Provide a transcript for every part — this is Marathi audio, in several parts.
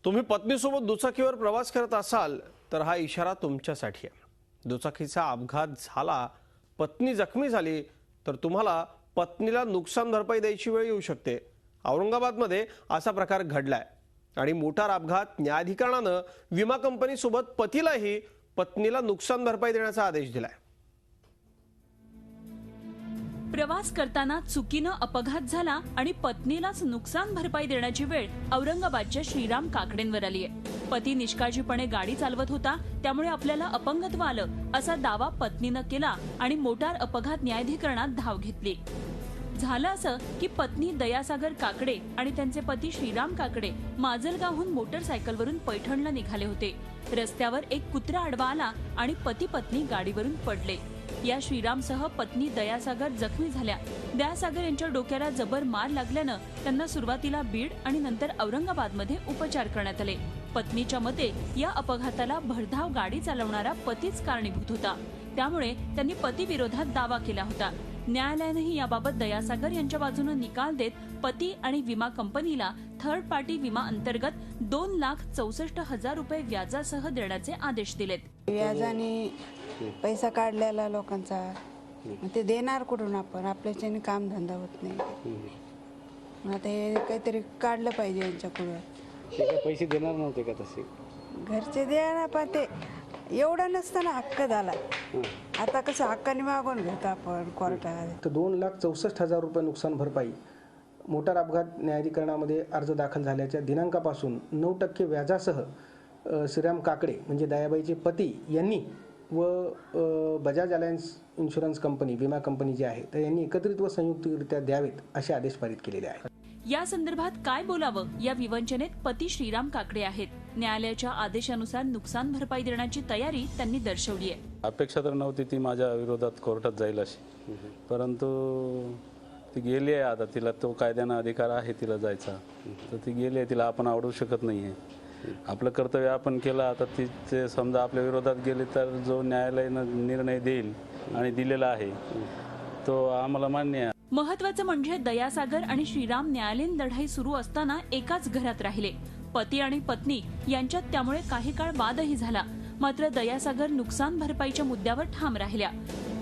तुम्ही पत्नीसोबत दुचाकीवर प्रवास करत असाल तर हा इशारा तुमच्यासाठी आहे। दुचाकीचा अपघात झाला, पत्नी जखमी झाली तर तुम्हाला पत्नीला नुकसान भरपाई द्यायची वेळ येऊ शकते। औरंगाबादमध्ये असा प्रकार घडलाय आणि मोटार अपघात न्यायाधिकरणाने विमा कंपनीसोबत पतीलाही पत्नीला नुकसान भरपाई देण्याचा आदेश दिलाय। प्रवास करताना चुकीनं अपघात झाला आणि पत्नीलाच नुकसान भरपाई देण्याची वेळ औरंगाबादच्या श्रीराम काकडेंवर आली आहे। पती निष्काळजीपणे गाडी चालवत होता, त्यामुळे आपल्याला अपंगत्व आलं असा दावा पत्नीनं केला आणि मोटार अपघात न्यायाधिकरणात धाव घेतली। झालं असं की पत्नी दयासागर काकडे आणि त्यांचे पती श्रीराम काकडे माजलगावहून मोटरसायकलवरून पैठणला निघाले होते। रस्त्यावर एक कुत्रा आडवा आला आणि पती पत्नी गाडीवरून पडले। या श्रीरामसह पत्नी दयासागर जखमी झाल्या। दयासागर यांच्या डोक्याला जबर मार लागल्यानं त्यांना सुरुवातीला बीड आणि नंतर औरंगाबादमध्ये उपचार करण्यात आले। पत्नीच्या मते या अपघाताला भरधाव गाडी चालवणारा पतीच कारणीभूत होता, त्यामुळे त्यांनी पती विरोधात दावा केला होता। न्यायालयानेही याबाबत दयासागर यांच्या बाजूने निकाल देत पती आणि विमा कंपनीला थर्ड पार्टी विमा अंतर्गत 2,64,000 रुपये व्याजासह देण्याचे आदेश दिलेत। व्याजाने पैसा काढलेला लोकांचा ते देणार कुठून आपण? आपल्याच्याने काम धंदा होत नाही। आता हे काहीतरी काढलं पाहिजे यांच्याकडून। पैसे देणार नव्हते का तसे? घरचे द्यायला पण ते एवढा नसताना हक्क झाला। आता कसं हक्काने मागून घेतो आपण कोर्टात। तर 2,64,000 रुपये नुकसान भरपाई मोटार अपघात न्यायाधिकरणामध्ये अर्ज दाखल झाल्याच्या दिनांकापासून 9% व्याजासह श्रीराम काकडे म्हणजे दयाबाईचे पती यांनी व बजाज अलायन्स इन्शुरन्स कंपनी विमा कंपनी जी आहे तर यांनी एकत्रित व संयुक्तरित्या द्यावेत असे आदेश पारित केलेले आहेत। या संदर्भात काय बोलावं या विवंचनेत पती श्रीराम काकडे आहेत। न्यायालयाच्या आदेशानुसार नुकसान भरपाई देण्याची तयारी त्यांनी दर्शवली आहे। अपेक्षा तर नव्हती ती माझ्या विरोधात कोर्टात जाईल अशी, परंतु ती गेली आहे। आता तिला तो कायद्याने अधिकार आहे तिला जायचा, तर ती गेली आहे, तिला आपण आवडू शकत नाहीये। आपलं कर्तव्य आपण केलं, आता तिचे समजा आपल्या विरोधात गेले तर जो न्यायालयानं निर्णय देईल आणि दिलेला आहे तो आम्हाला मान्य आहे। महत्वाचं म्हणजे दयासागर आणि श्रीराम न्यायालयीन लढाई सुरू असताना एकाच घरात राहिले। पती आणि पत्नी यांच्यात त्यामुळे काही काळ वादही झाला, मात्र दयासागर नुकसान भरपाईच्या मुद्द्यावर ठाम राहिल्या।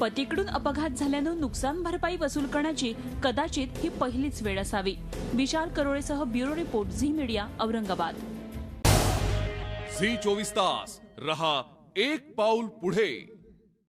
पतीकडून अपघात झाल्यानं नुकसान भरपाई वसूल करण्याची कदाचित ही पहिलीच वेळ असावी। विशाल करोळेसह bureau report Zee media Aurangabad. Zee 24 Taas रहा एक पाऊल पुढे।